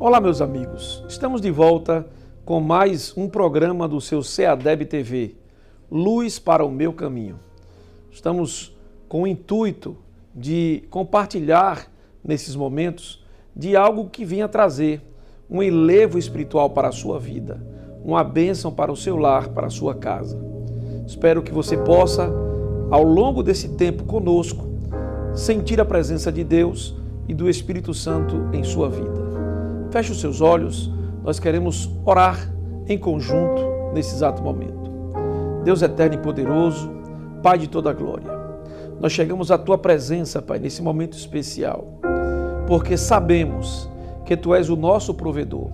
Olá, meus amigos. Estamos de volta com mais um programa do seu CEADEB TV, Luz para o Meu Caminho. Estamos com o intuito de compartilhar nesses momentos de algo que venha trazer um elevo espiritual para a sua vida, uma bênção para o seu lar, para a sua casa. Espero que você possa, ao longo desse tempo conosco, sentir a presença de Deus e do Espírito Santo em sua vida. Feche os seus olhos, nós queremos orar em conjunto nesse exato momento. Deus eterno e poderoso, Pai de toda a glória, nós chegamos à Tua presença, Pai, nesse momento especial, porque sabemos que Tu és o nosso provedor,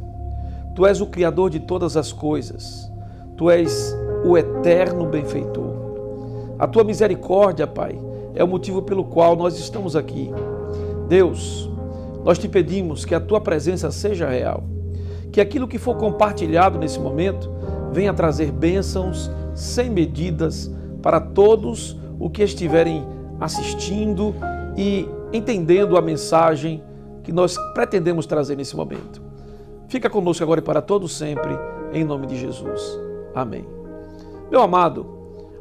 Tu és o Criador de todas as coisas, Tu és o eterno benfeitor. A Tua misericórdia, Pai, é o motivo pelo qual nós estamos aqui. Deus, nós te pedimos que a Tua presença seja real, que aquilo que for compartilhado nesse momento venha trazer bênçãos sem medidas para todos os que estiverem assistindo e entendendo a mensagem que nós pretendemos trazer nesse momento. Fica conosco agora e para todo sempre, em nome de Jesus. Amém. Meu amado,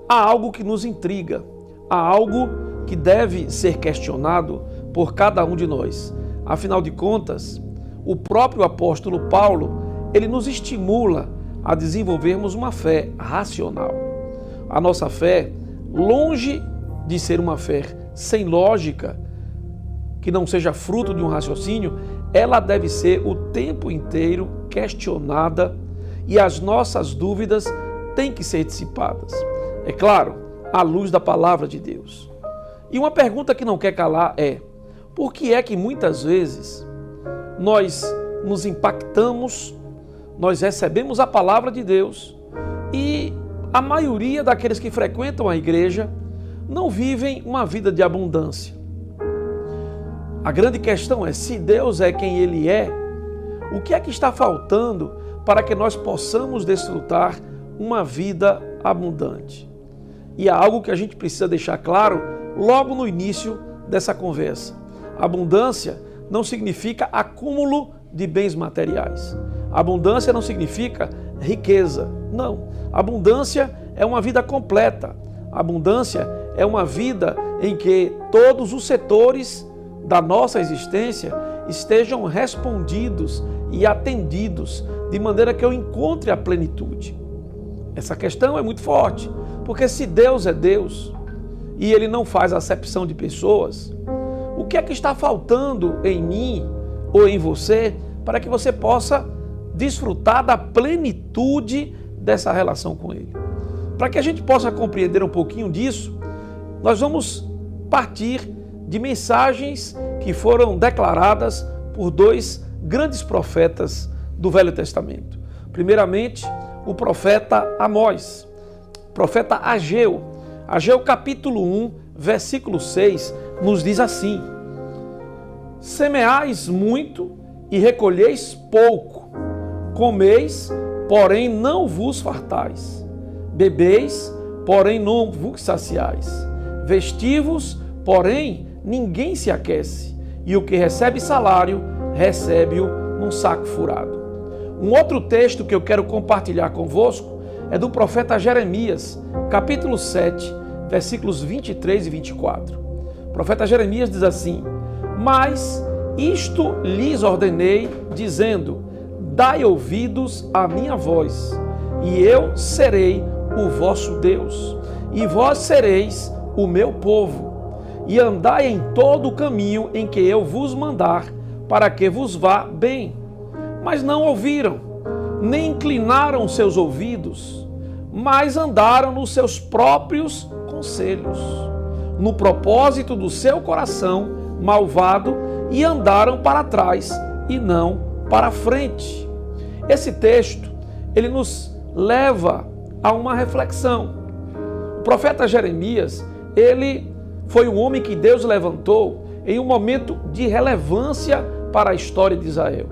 há algo que nos intriga, há algo que deve ser questionado por cada um de nós. Afinal de contas, o próprio apóstolo Paulo, ele nos estimula a desenvolvermos uma fé racional. A nossa fé, longe de ser uma fé sem lógica, que não seja fruto de um raciocínio, ela deve ser o tempo inteiro questionada e as nossas dúvidas têm que ser dissipadas. É claro, à luz da palavra de Deus. E uma pergunta que não quer calar é: por que é que muitas vezes nós nos impactamos, nós recebemos a palavra de Deus e a maioria daqueles que frequentam a igreja não vivem uma vida de abundância? A grande questão é, se Deus é quem Ele é, o que é que está faltando para que nós possamos desfrutar uma vida abundante? E há algo que a gente precisa deixar claro logo no início dessa conversa. Abundância não significa acúmulo de bens materiais. Abundância não significa riqueza. Não. Abundância é uma vida completa. Abundância é uma vida em que todos os setores da nossa existência estejam respondidos e atendidos de maneira que eu encontre a plenitude. Essa questão é muito forte, porque se Deus é Deus e Ele não faz acepção de pessoas, o que é que está faltando em mim ou em você para que você possa desfrutar da plenitude dessa relação com Ele? Para que a gente possa compreender um pouquinho disso, nós vamos partir de mensagens que foram declaradas por dois grandes profetas do Velho Testamento. Primeiramente, o profeta Amós, profeta Ageu. Ageu capítulo 1, versículo 6, nos diz assim: semeais muito e recolheis pouco, comeis, porém não vos fartais, bebeis, porém não vos saciais, vestivos, porém ninguém se aquece, e o que recebe salário, recebe-o num saco furado. Um outro texto que eu quero compartilhar convosco é do profeta Jeremias, capítulo 7, versículos 23 e 24. O profeta Jeremias diz assim: mas isto lhes ordenei, dizendo, dai ouvidos à minha voz, e eu serei o vosso Deus, e vós sereis o meu povo, e andai em todo o caminho em que eu vos mandar, para que vos vá bem. Mas não ouviram, nem inclinaram seus ouvidos, mas andaram nos seus próprios conselhos, no propósito do seu coração malvado, e andaram para trás e não para frente. Esse texto, ele nos leva a uma reflexão. O profeta Jeremias, ele foi um homem que Deus levantou em um momento de relevância para a história de Israel.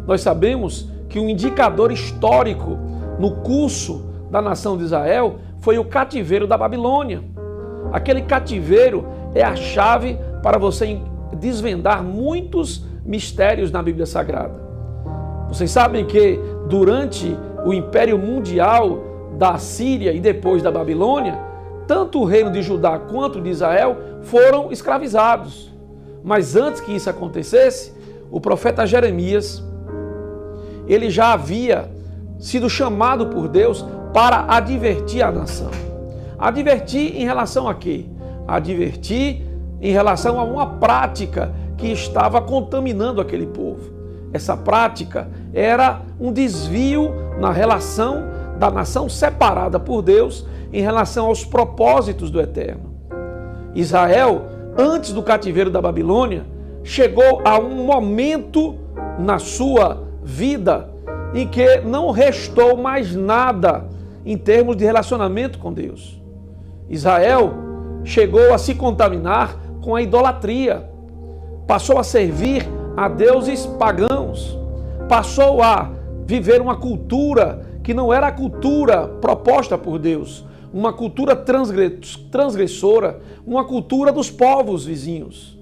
Nós sabemos que um indicador histórico no curso da nação de Israel foi o cativeiro da Babilônia. Aquele cativeiro é a chave para você desvendar muitos mistérios na Bíblia Sagrada. Vocês sabem que durante o Império Mundial da Síria e depois da Babilônia, tanto o reino de Judá quanto de Israel foram escravizados. Mas antes que isso acontecesse, o profeta Jeremias, ele já havia sido chamado por Deus para advertir a nação. Advertir em relação a quê? Advertir em relação a uma prática que estava contaminando aquele povo. Essa prática era um desvio na relação da nação separada por Deus em relação aos propósitos do Eterno. Israel, antes do cativeiro da Babilônia, chegou a um momento na sua vida em que não restou mais nada em termos de relacionamento com Deus. Israel chegou a se contaminar com a idolatria, passou a servir a deuses pagãos, passou a viver uma cultura que não era a cultura proposta por Deus, uma cultura transgressora, uma cultura dos povos vizinhos.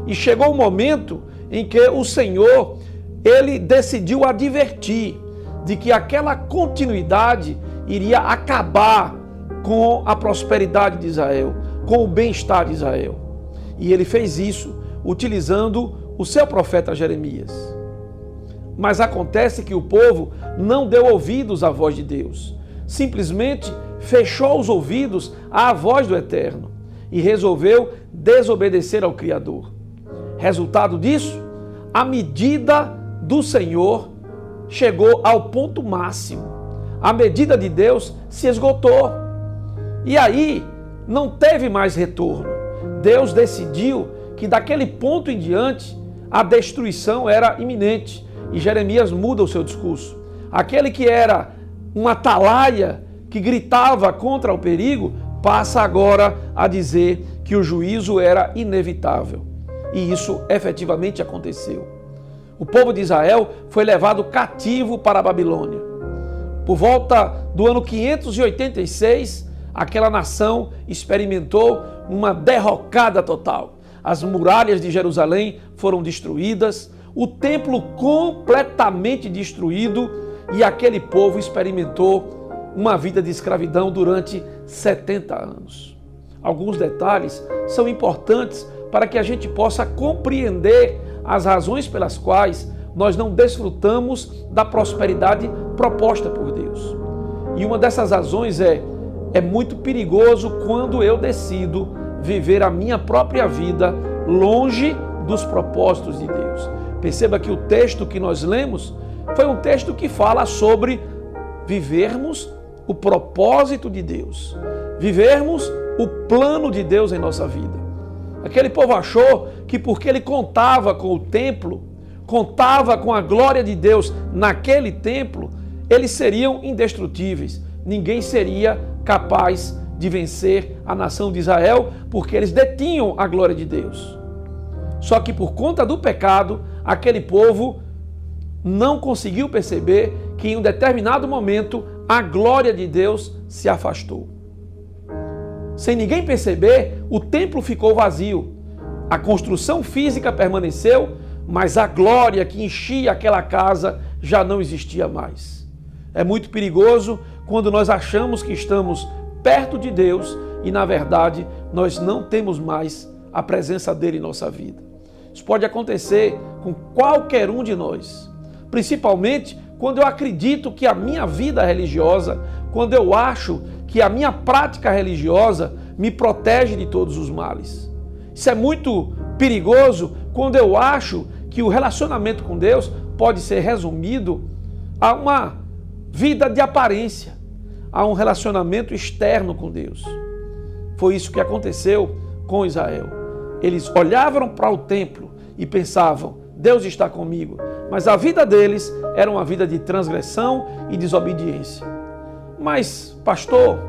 E chegou o momento em que o Senhor, ele decidiu advertir de que aquela continuidade iria acabar com a prosperidade de Israel, com o bem-estar de Israel. E ele fez isso utilizando o seu profeta Jeremias. Mas acontece que o povo não deu ouvidos à voz de Deus. Simplesmente fechou os ouvidos à voz do Eterno e resolveu desobedecer ao Criador. Resultado disso, a medida do Senhor chegou ao ponto máximo. A medida de Deus se esgotou. E aí não teve mais retorno. Deus decidiu que daquele ponto em diante a destruição era iminente. E Jeremias muda o seu discurso. Aquele que era um atalaia que gritava contra o perigo, passa agora a dizer que o juízo era inevitável. E isso efetivamente aconteceu. O povo de Israel foi levado cativo para a Babilônia. Por volta do ano 586, aquela nação experimentou uma derrocada total. As muralhas de Jerusalém foram destruídas, o templo completamente destruído e aquele povo experimentou uma vida de escravidão durante 70 anos. Alguns detalhes são importantes para que a gente possa compreender as razões pelas quais nós não desfrutamos da prosperidade proposta por Deus. E uma dessas razões é muito perigoso quando eu decido viver a minha própria vida longe dos propósitos de Deus. Perceba que o texto que nós lemos foi um texto que fala sobre vivermos o propósito de Deus, vivermos o plano de Deus em nossa vida. Aquele povo achou que porque ele contava com o templo, contava com a glória de Deus naquele templo, eles seriam indestrutíveis. Ninguém seria capaz de vencer a nação de Israel, porque eles detinham a glória de Deus. Só que por conta do pecado, aquele povo não conseguiu perceber que em um determinado momento a glória de Deus se afastou. Sem ninguém perceber, o templo ficou vazio. A construção física permaneceu, mas a glória que enchia aquela casa já não existia mais. É muito perigoso quando nós achamos que estamos perto de Deus e, na verdade, nós não temos mais a presença dele em nossa vida. Isso pode acontecer com qualquer um de nós, principalmente quando eu acredito que a minha vida religiosa, quando eu acho que a minha prática religiosa me protege de todos os males. Isso é muito perigoso quando eu acho que o relacionamento com Deus pode ser resumido a uma vida de aparência, a um relacionamento externo com Deus. Foi isso que aconteceu com Israel. Eles olhavam para o templo e pensavam, Deus está comigo, mas a vida deles era uma vida de transgressão e desobediência. Mas, pastor,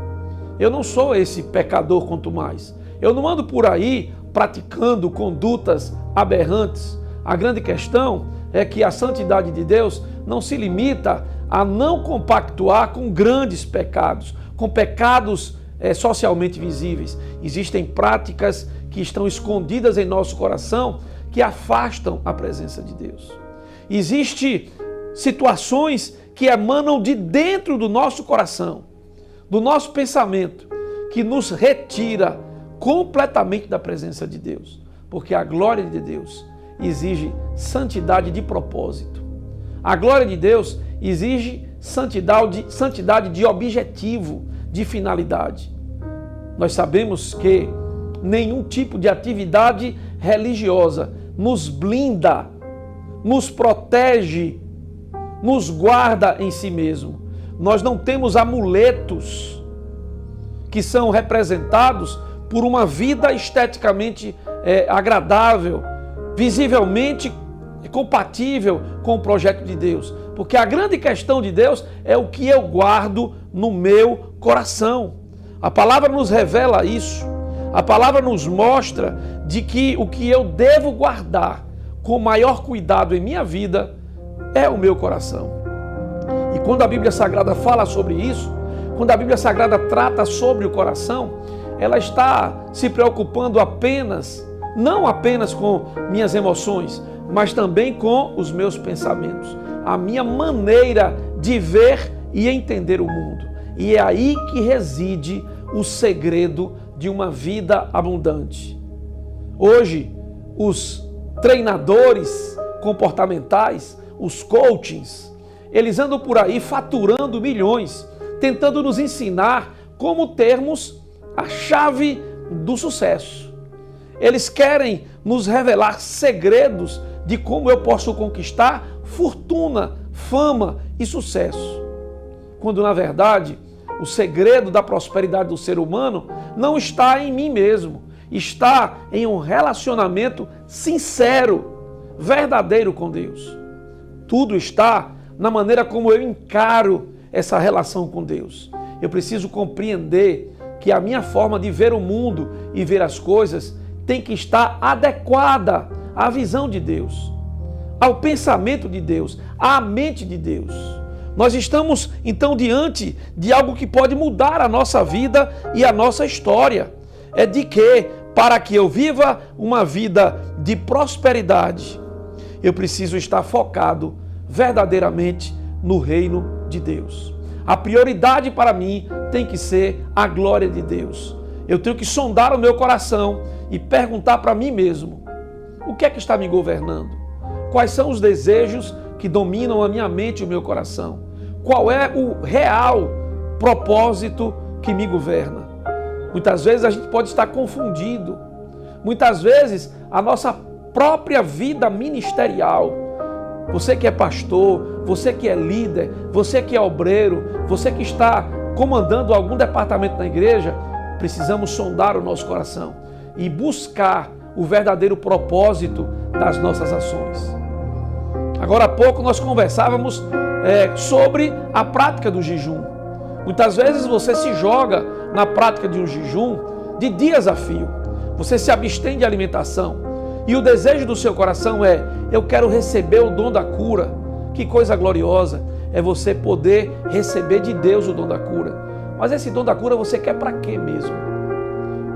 eu não sou esse pecador quanto mais. Eu não ando por aí praticando condutas aberrantes. A grande questão é que a santidade de Deus não se limita a não compactuar com grandes pecados, com pecados socialmente visíveis. Existem práticas que estão escondidas em nosso coração que afastam a presença de Deus. Existe situações que emanam de dentro do nosso coração, do nosso pensamento, que nos retira completamente da presença de Deus. Porque a glória de Deus exige santidade de propósito. A glória de Deus exige santidade de objetivo, de finalidade. Nós sabemos que nenhum tipo de atividade religiosa nos blinda, nos protege, nos guarda em si mesmo. Nós não temos amuletos que são representados por uma vida esteticamente agradável, visivelmente compatível com o projeto de Deus. Porque a grande questão de Deus é o que eu guardo no meu coração. A palavra nos revela isso. A palavra nos mostra de que o que eu devo guardar com maior cuidado em minha vida é o meu coração. E quando a Bíblia Sagrada fala sobre isso, quando a Bíblia Sagrada trata sobre o coração, ela está se preocupando não apenas com minhas emoções, mas também com os meus pensamentos, a minha maneira de ver e entender o mundo. E é aí que reside o segredo de uma vida abundante. Hoje, os treinadores comportamentais, os coachings, eles andam por aí faturando milhões, tentando nos ensinar como termos a chave do sucesso. Eles querem nos revelar segredos de como eu posso conquistar fortuna, fama e sucesso. Quando, na verdade, o segredo da prosperidade do ser humano não está em mim mesmo, está em um relacionamento sincero, verdadeiro com Deus. Tudo está na maneira como eu encaro essa relação com Deus. Eu preciso compreender que a minha forma de ver o mundo e ver as coisas tem que estar adequada à visão de Deus, ao pensamento de Deus, à mente de Deus. Nós estamos, então, diante de algo que pode mudar a nossa vida e a nossa história. É de que, para que eu viva uma vida de prosperidade, eu preciso estar focado verdadeiramente no reino de Deus. A prioridade para mim tem que ser a glória de Deus. Eu tenho que sondar o meu coração e perguntar para mim mesmo: o que é que está me governando? Quais são os desejos que dominam a minha mente e o meu coração? Qual é o real propósito que me governa? Muitas vezes a gente pode estar confundido. Muitas vezes a nossa própria vida ministerial, você que é pastor, você que é líder, você que é obreiro, você que está comandando algum departamento na igreja, precisamos sondar o nosso coração e buscar o verdadeiro propósito das nossas ações. Agora há pouco nós conversávamos sobre a prática do jejum. Muitas vezes você se joga na prática de um jejum de dias a fio. Você se abstém de alimentação e o desejo do seu coração é: eu quero receber o dom da cura. Que coisa gloriosa é você poder receber de Deus o dom da cura. Mas esse dom da cura você quer para quê mesmo?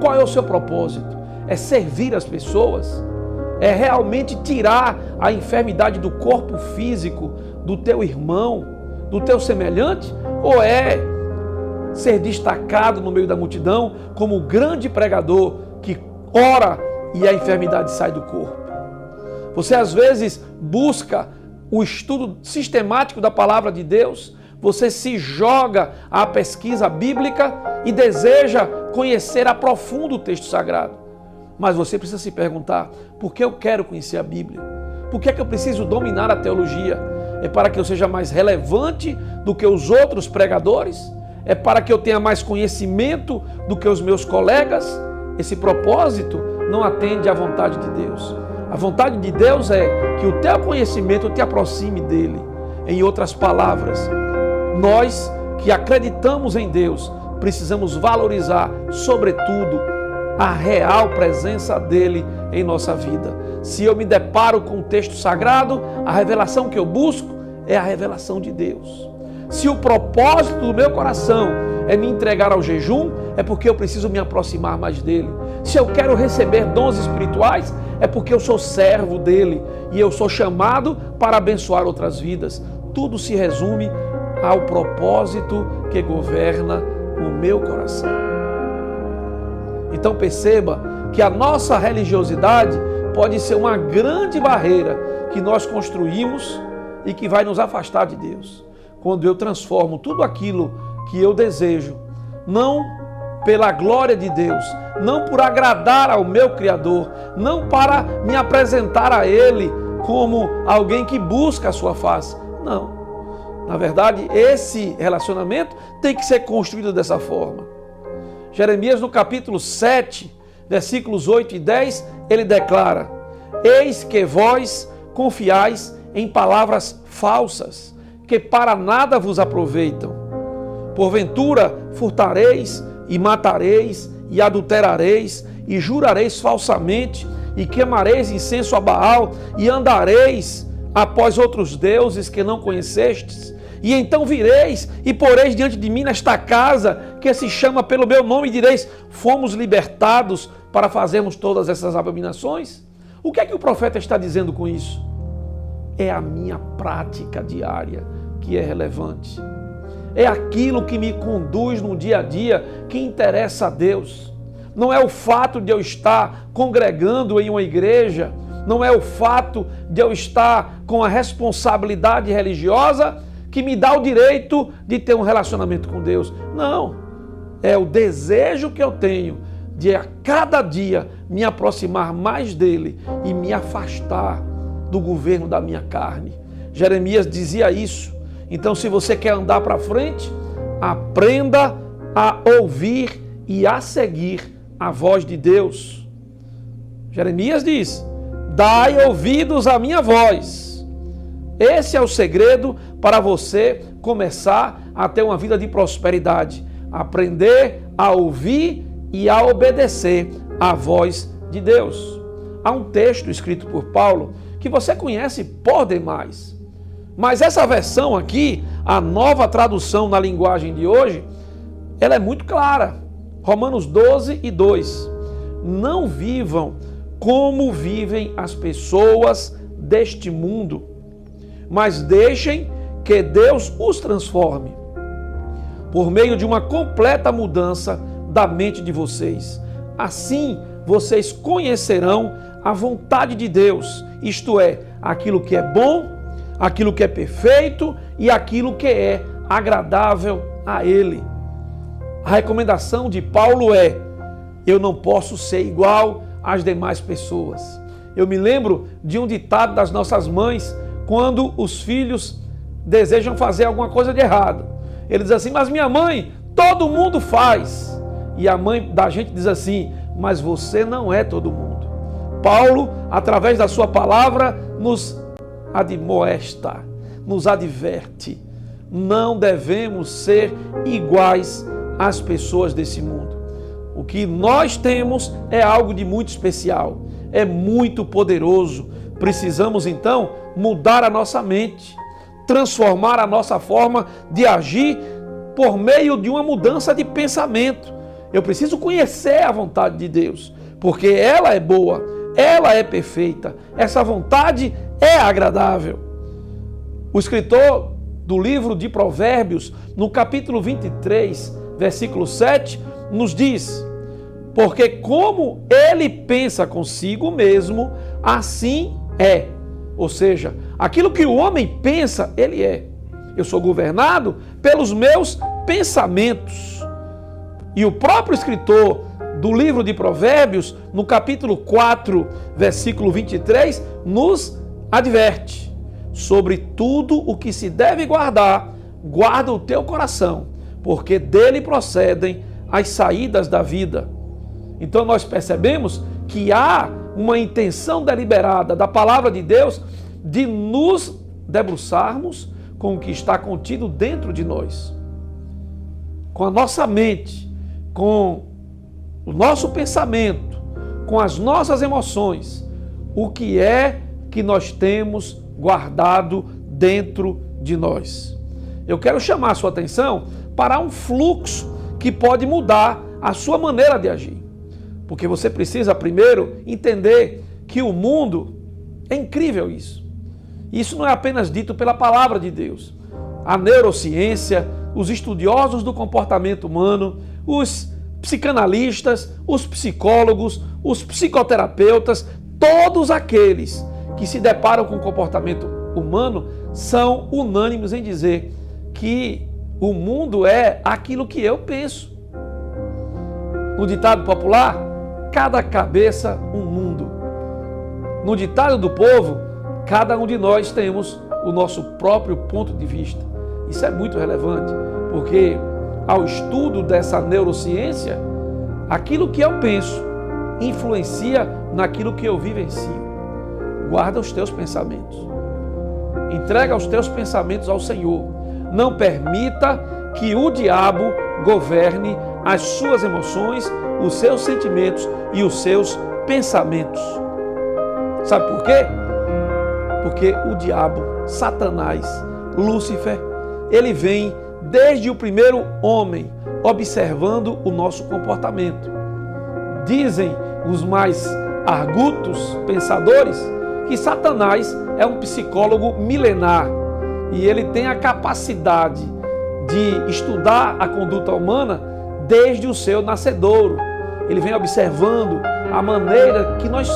Qual é o seu propósito? É servir as pessoas? É realmente tirar a enfermidade do corpo físico do teu irmão, do teu semelhante? Ou é ser destacado no meio da multidão como o grande pregador que ora e a enfermidade sai do corpo? Você às vezes busca o estudo sistemático da palavra de Deus, você se joga à pesquisa bíblica e deseja conhecer a profundo o texto sagrado. Mas você precisa se perguntar: por que eu quero conhecer a Bíblia? Por que é que eu preciso dominar a teologia? É para que eu seja mais relevante do que os outros pregadores? É para que eu tenha mais conhecimento do que os meus colegas? Esse propósito não atende à vontade de Deus. A vontade de Deus é que o teu conhecimento te aproxime dele. Em outras palavras, nós que acreditamos em Deus, precisamos valorizar, sobretudo, a real presença dele em nossa vida. Se eu me deparo com o texto sagrado, a revelação que eu busco é a revelação de Deus. Se o propósito do meu coração é me entregar ao jejum, é porque eu preciso me aproximar mais dele. Se eu quero receber dons espirituais, é porque eu sou servo dele e eu sou chamado para abençoar outras vidas. tudo se resume ao propósito que governa o meu coração. Então perceba que a nossa religiosidade pode ser uma grande barreira que nós construímos e que vai nos afastar de Deus. Quando eu transformo tudo aquilo que eu desejo, não pela glória de Deus, não por agradar ao meu Criador, não para me apresentar a Ele como alguém que busca a sua face. Não. Na verdade, esse relacionamento tem que ser construído dessa forma. Jeremias, no capítulo 7, versículos 8 e 10, ele declara: eis que vós confiais em palavras falsas, que para nada vos aproveitam. Porventura furtareis e matareis e adulterareis e jurareis falsamente e queimareis incenso a Baal e andareis após outros deuses que não conhecestes. E então vireis e poreis diante de mim nesta casa que se chama pelo meu nome e direis: fomos libertados para fazermos todas essas abominações? O que é que o profeta está dizendo com isso? É a minha prática diária que é relevante. É aquilo que me conduz no dia a dia que interessa a Deus. Não é o fato de eu estar congregando em uma igreja, não é o fato de eu estar com a responsabilidade religiosa que me dá o direito de ter um relacionamento com Deus. Não, é o desejo que eu tenho de a cada dia me aproximar mais dele e me afastar do governo da minha carne. Jeremias dizia isso. Então, se você quer andar para frente, aprenda a ouvir e a seguir a voz de Deus. Jeremias diz: dai ouvidos à minha voz. Esse é o segredo para você começar a ter uma vida de prosperidade. Aprender a ouvir e a obedecer à voz de Deus. Há um texto escrito por Paulo que você conhece por demais. Mas essa versão aqui, a nova tradução na linguagem de hoje, ela é muito clara. Romanos 12 e 2. Não vivam como vivem as pessoas deste mundo, mas deixem que Deus os transforme por meio de uma completa mudança da mente de vocês. Assim, vocês conhecerão a vontade de Deus, isto é, aquilo que é bom, aquilo que é perfeito e aquilo que é agradável a Ele. A recomendação de Paulo é: eu não posso ser igual às demais pessoas. Eu me lembro de um ditado das nossas mães, quando os filhos desejam fazer alguma coisa de errado. Ele diz assim: mas minha mãe, todo mundo faz. E a mãe da gente diz assim: mas você não é todo mundo. Paulo, através da sua palavra, nos admoesta, nos adverte. Não devemos ser iguais às pessoas desse mundo. O que nós temos é algo de muito especial, é muito poderoso. Precisamos então mudar a nossa mente, transformar a nossa forma de agir por meio de uma mudança de pensamento. Eu preciso conhecer a vontade de Deus, porque ela é boa, ela é perfeita, essa vontade é agradável. O escritor do livro de Provérbios, no capítulo 23, versículo 7, nos diz: porque como ele pensa consigo mesmo, assim é. Ou seja, aquilo que o homem pensa, ele é. Eu sou governado pelos meus pensamentos. E o próprio escritor do livro de Provérbios, no capítulo 4, versículo 23, nos adverte: sobre tudo o que se deve guardar, guarda o teu coração, porque dele procedem as saídas da vida. Então nós percebemos que há uma intenção deliberada da palavra de Deus de nos debruçarmos com o que está contido dentro de nós. Com a nossa mente, com o nosso pensamento, com as nossas emoções, o que é que nós temos guardado dentro de nós. Eu quero chamar a sua atenção para um fluxo que pode mudar a sua maneira de agir. Porque você precisa primeiro entender que o mundo, é incrível isso, Isso não é apenas dito pela palavra de Deus. A neurociência, os estudiosos do comportamento humano, os psicanalistas, os psicólogos, os psicoterapeutas, todos aqueles que se deparam com o comportamento humano são unânimes em dizer que o mundo é aquilo que eu penso. No ditado popular, cada cabeça um mundo. No ditado do povo, cada um de nós temos o nosso próprio ponto de vista. Isso é muito relevante, porque ao estudo dessa neurociência, aquilo que eu penso influencia naquilo que eu vivencio. Guarda os teus pensamentos. Entrega os teus pensamentos ao Senhor. Não permita que o diabo governe as suas emoções, os seus sentimentos e os seus pensamentos. Sabe por quê? Porque o diabo, Satanás, Lúcifer, ele vem desde o primeiro homem observando o nosso comportamento. Dizem os mais argutos pensadores que Satanás é um psicólogo milenar e ele tem a capacidade de estudar a conduta humana desde o seu nascedouro. Ele vem observando a maneira que nós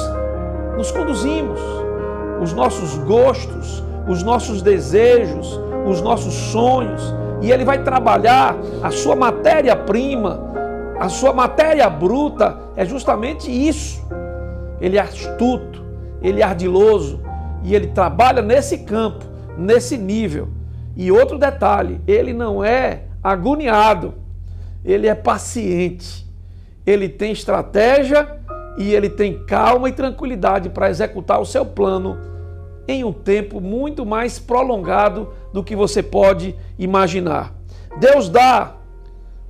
nos conduzimos, os nossos gostos, os nossos desejos, os nossos sonhos, e ele vai trabalhar a sua matéria-prima, a sua matéria bruta, é justamente isso. Ele é astuto, ele é ardiloso, e ele trabalha nesse campo, nesse nível. E outro detalhe, ele não é agoniado, ele é paciente, ele tem estratégia e ele tem calma e tranquilidade para executar o seu plano em um tempo muito mais prolongado do que você pode imaginar. Deus dá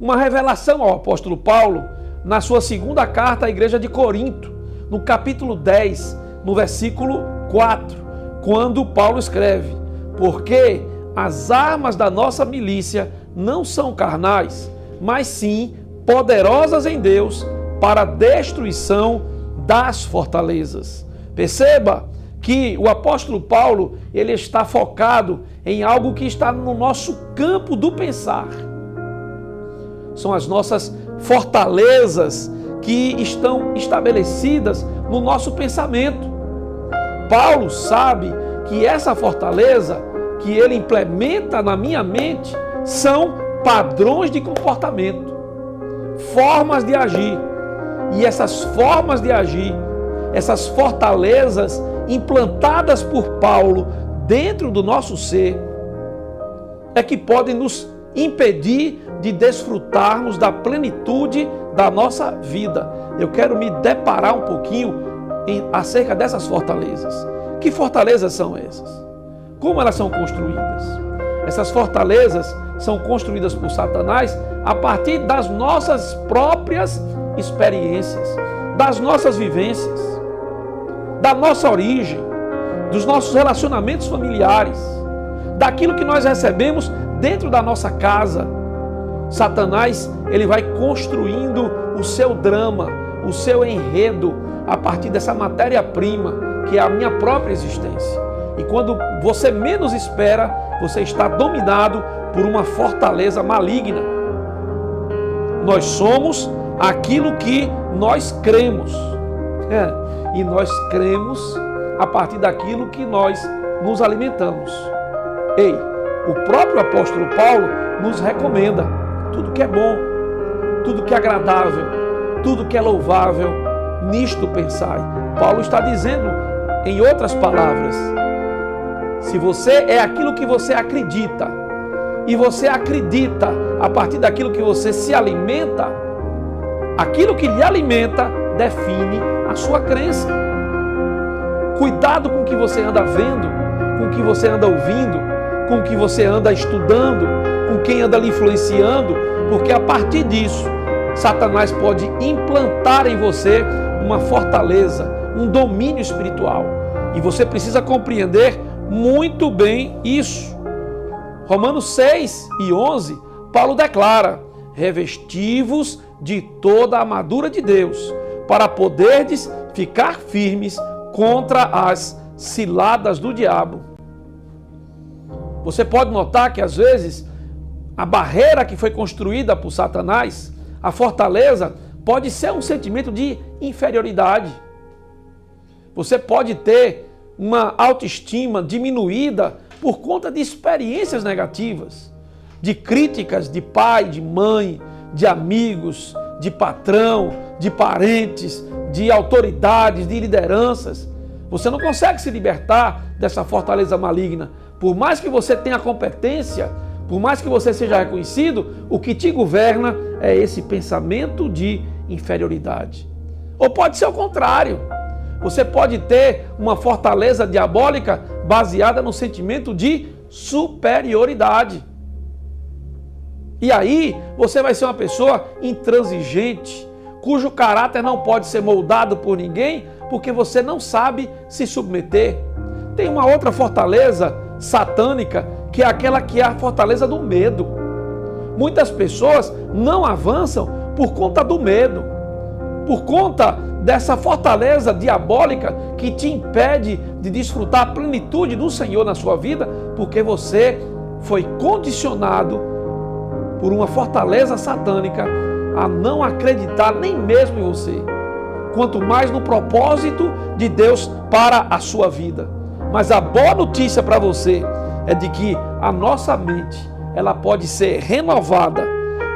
uma revelação ao apóstolo Paulo na sua segunda carta à igreja de Corinto, no capítulo 10, no versículo 4, quando Paulo escreve: porque as armas da nossa milícia não são carnais, mas sim poderosas em Deus para a destruição das fortalezas. Perceba que o apóstolo Paulo, ele está focado em algo que está no nosso campo do pensar. São as nossas fortalezas que estão estabelecidas no nosso pensamento. Paulo sabe que essa fortaleza que ele implementa na minha mente são padrões de comportamento, formas de agir. E essas formas de agir, essas fortalezas implantadas por Paulo dentro do nosso ser, é que podem nos impedir de desfrutarmos da plenitude da nossa vida. Eu quero me deparar um pouquinho acerca dessas fortalezas. Que fortalezas são essas? Como elas são construídas? Essas fortalezas são construídas por Satanás a partir das nossas próprias experiências, das nossas vivências, da nossa origem, dos nossos relacionamentos familiares, daquilo que nós recebemos dentro da nossa casa. Satanás, ele vai construindo o seu drama, o seu enredo a partir dessa matéria-prima que é a minha própria existência. E quando você menos espera, você está dominado por uma fortaleza maligna. Nós somos aquilo que nós cremos. E nós cremos a partir daquilo que nós nos alimentamos. Ei, o próprio apóstolo Paulo nos recomenda tudo que é bom, tudo que é agradável, tudo que é louvável, nisto pensai. Paulo está dizendo, em outras palavras, se você é aquilo que você acredita, e você acredita a partir daquilo que você se alimenta, aquilo que lhe alimenta define a sua crença. Cuidado com o que você anda vendo, com o que você anda ouvindo, com o que você anda estudando, com quem anda lhe influenciando, porque a partir disso, Satanás pode implantar em você uma fortaleza, um domínio espiritual. E você precisa compreender muito bem isso. Romanos 6 e 11, Paulo declara: revesti-vos de toda a armadura de Deus, para poderdes ficar firmes contra as ciladas do diabo. Você pode notar que às vezes a barreira que foi construída por Satanás, a fortaleza, pode ser um sentimento de inferioridade. Você pode ter uma autoestima diminuída por conta de experiências negativas, de críticas de pai, de mãe, de amigos, de patrão, de parentes, de autoridades, de lideranças. Você não consegue se libertar dessa fortaleza maligna. Por mais que você tenha competência, por mais que você seja reconhecido, o que te governa é esse pensamento de inferioridade. Ou pode ser o contrário. Você pode ter uma fortaleza diabólica baseada no sentimento de superioridade. E aí você vai ser uma pessoa intransigente, cujo caráter não pode ser moldado por ninguém, porque você não sabe se submeter. Tem uma outra fortaleza satânica, que é aquela que é a fortaleza do medo. Muitas pessoas não avançam por conta do medo, por conta dessa fortaleza diabólica que te impede de desfrutar a plenitude do Senhor na sua vida, porque você foi condicionado por uma fortaleza satânica a não acreditar nem mesmo em você, quanto mais no propósito de Deus para a sua vida. Mas a boa notícia para você é de que a nossa mente, ela pode ser renovada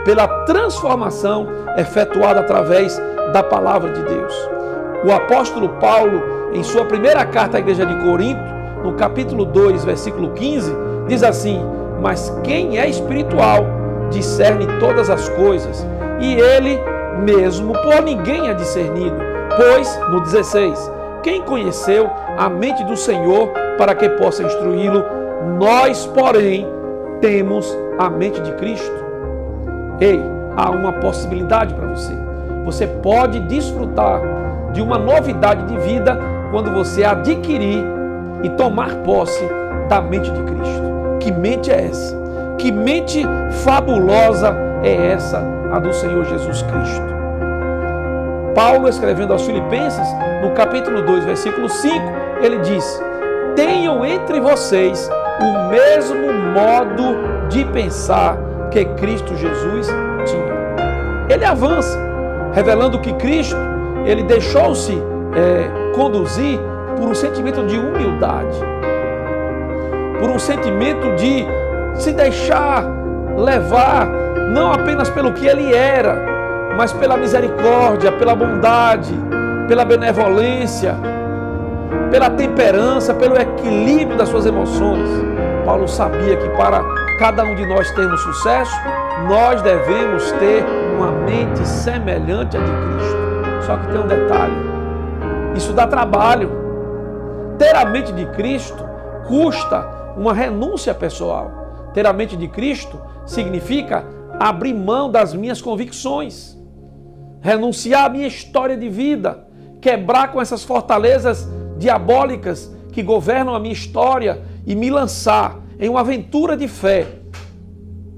pela transformação efetuada através da palavra de Deus. O apóstolo Paulo, em sua primeira carta à igreja de Corinto, no capítulo 2, versículo 15, diz assim: mas quem é espiritual discerne todas as coisas, e ele mesmo por ninguém é discernido. Pois, no 16, quem conheceu a mente do Senhor para que possa instruí-lo? Nós, porém, temos a mente de Cristo. Ei, há uma possibilidade para você. Você pode desfrutar de uma novidade de vida quando você adquirir e tomar posse da mente de Cristo. Que mente é essa? Que mente fabulosa é essa, a do Senhor Jesus Cristo? Paulo, escrevendo aos Filipenses, no capítulo 2, versículo 5, ele diz: tenham entre vocês o mesmo modo de pensar que Cristo Jesus tinha. Ele avança, revelando que Cristo, ele deixou-se conduzir por um sentimento de humildade, por um sentimento de se deixar levar, não apenas pelo que ele era, mas pela misericórdia, pela bondade, pela benevolência, pela temperança, pelo equilíbrio das suas emoções. Paulo sabia que para cada um de nós termos sucesso, nós devemos ter uma mente semelhante à de Cristo. Só que tem um detalhe: isso dá trabalho. Ter a mente de Cristo custa uma renúncia pessoal. Ter a mente de Cristo significa abrir mão das minhas convicções, renunciar à minha história de vida, quebrar com essas fortalezas diabólicas que governam a minha história e me lançar em uma aventura de fé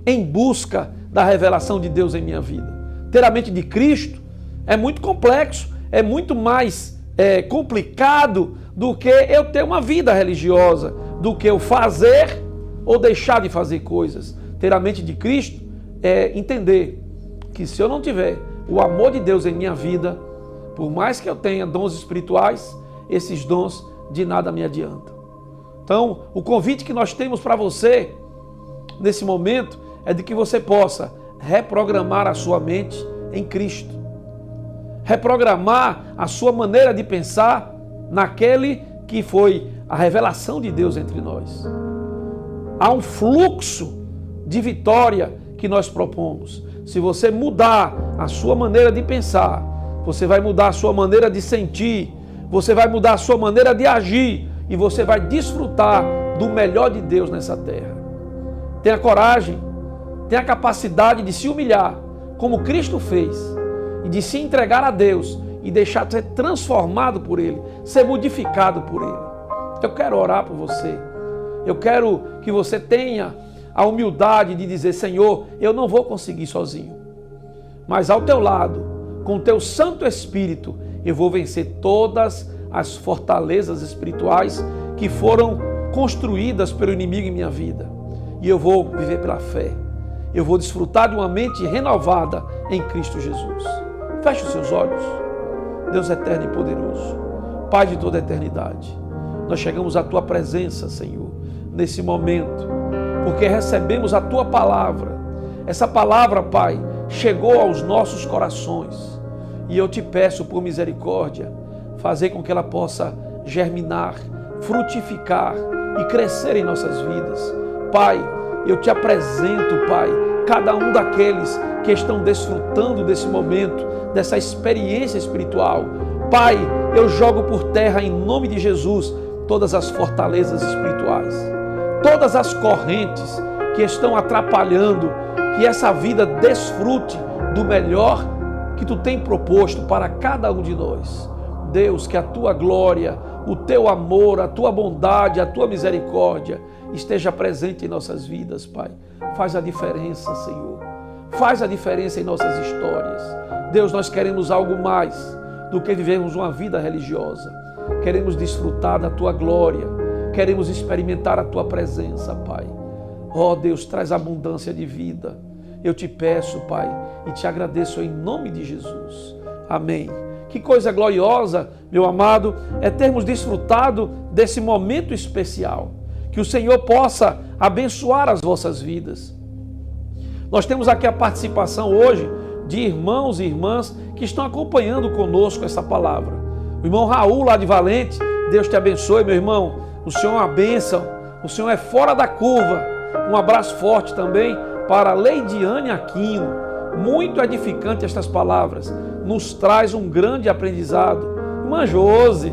em busca da revelação de Deus em minha vida. Ter a mente de Cristo é muito complexo, é muito mais complicado do que eu ter uma vida religiosa, do que eu fazer ou deixar de fazer coisas. Ter a mente de Cristo é entender que se eu não tiver o amor de Deus em minha vida, por mais que eu tenha dons espirituais, esses dons de nada me adiantam. Então, o convite que nós temos para você nesse momento é de que você possa reprogramar a sua mente em Cristo. Reprogramar a sua maneira de pensar naquele que foi a revelação de Deus entre nós. Há um fluxo de vitória que nós propomos. Se você mudar a sua maneira de pensar, você vai mudar a sua maneira de sentir, você vai mudar a sua maneira de agir e você vai desfrutar do melhor de Deus nessa terra. Tenha coragem, tenha a capacidade de se humilhar, como Cristo fez, e de se entregar a Deus e deixar de ser transformado por Ele, ser modificado por Ele. Eu quero orar por você. Eu quero que você tenha a humildade de dizer: Senhor, eu não vou conseguir sozinho, mas ao teu lado, com o teu Santo Espírito, eu vou vencer todas as fortalezas espirituais que foram construídas pelo inimigo em minha vida. e eu vou viver pela fé. Eu vou desfrutar de uma mente renovada em Cristo Jesus. Feche os seus olhos. Deus eterno e poderoso, Pai de toda a eternidade, nós chegamos à Tua presença, Senhor, nesse momento, porque recebemos a Tua palavra. Essa palavra, Pai, chegou aos nossos corações e eu te peço por misericórdia, fazer com que ela possa germinar, frutificar e crescer em nossas vidas. Pai, eu te apresento, Pai, cada um daqueles que estão desfrutando desse momento, dessa experiência espiritual. Pai, eu jogo por terra em nome de Jesus todas as fortalezas espirituais, todas as correntes que estão atrapalhando que essa vida desfrute do melhor que Tu tem proposto para cada um de nós. Deus, que a Tua glória, o Teu amor, a Tua bondade, a Tua misericórdia esteja presente em nossas vidas, Pai. Faz a diferença, Senhor. Faz a diferença em nossas histórias. Deus, nós queremos algo mais do que vivermos uma vida religiosa. Queremos desfrutar da Tua glória. Queremos experimentar a Tua presença, Pai. Ó Deus, traz abundância de vida. Eu te peço, Pai, e te agradeço em nome de Jesus. Amém. Que coisa gloriosa, meu amado, é termos desfrutado desse momento especial. Que o Senhor possa abençoar as vossas vidas. Nós temos aqui a participação hoje de irmãos e irmãs que estão acompanhando conosco essa palavra. O irmão Raul, lá de Valente, Deus te abençoe, meu irmão. O Senhor é uma bênção, o Senhor é fora da curva. Um abraço forte também para Leidiane Aquino. Muito edificante estas palavras. Nos traz um grande aprendizado. Irmã Josi,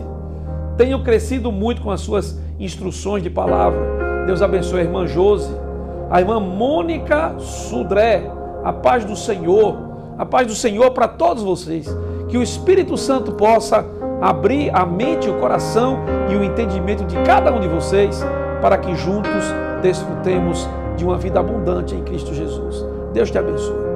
tenho crescido muito com as suas instruções de palavra. Deus abençoe a irmã Josi. A irmã Mônica Sudré, a paz do Senhor para todos vocês. Que o Espírito Santo possa abrir a mente, o coração e o entendimento de cada um de vocês, para que juntos desfrutemos de uma vida abundante em Cristo Jesus. Deus te abençoe.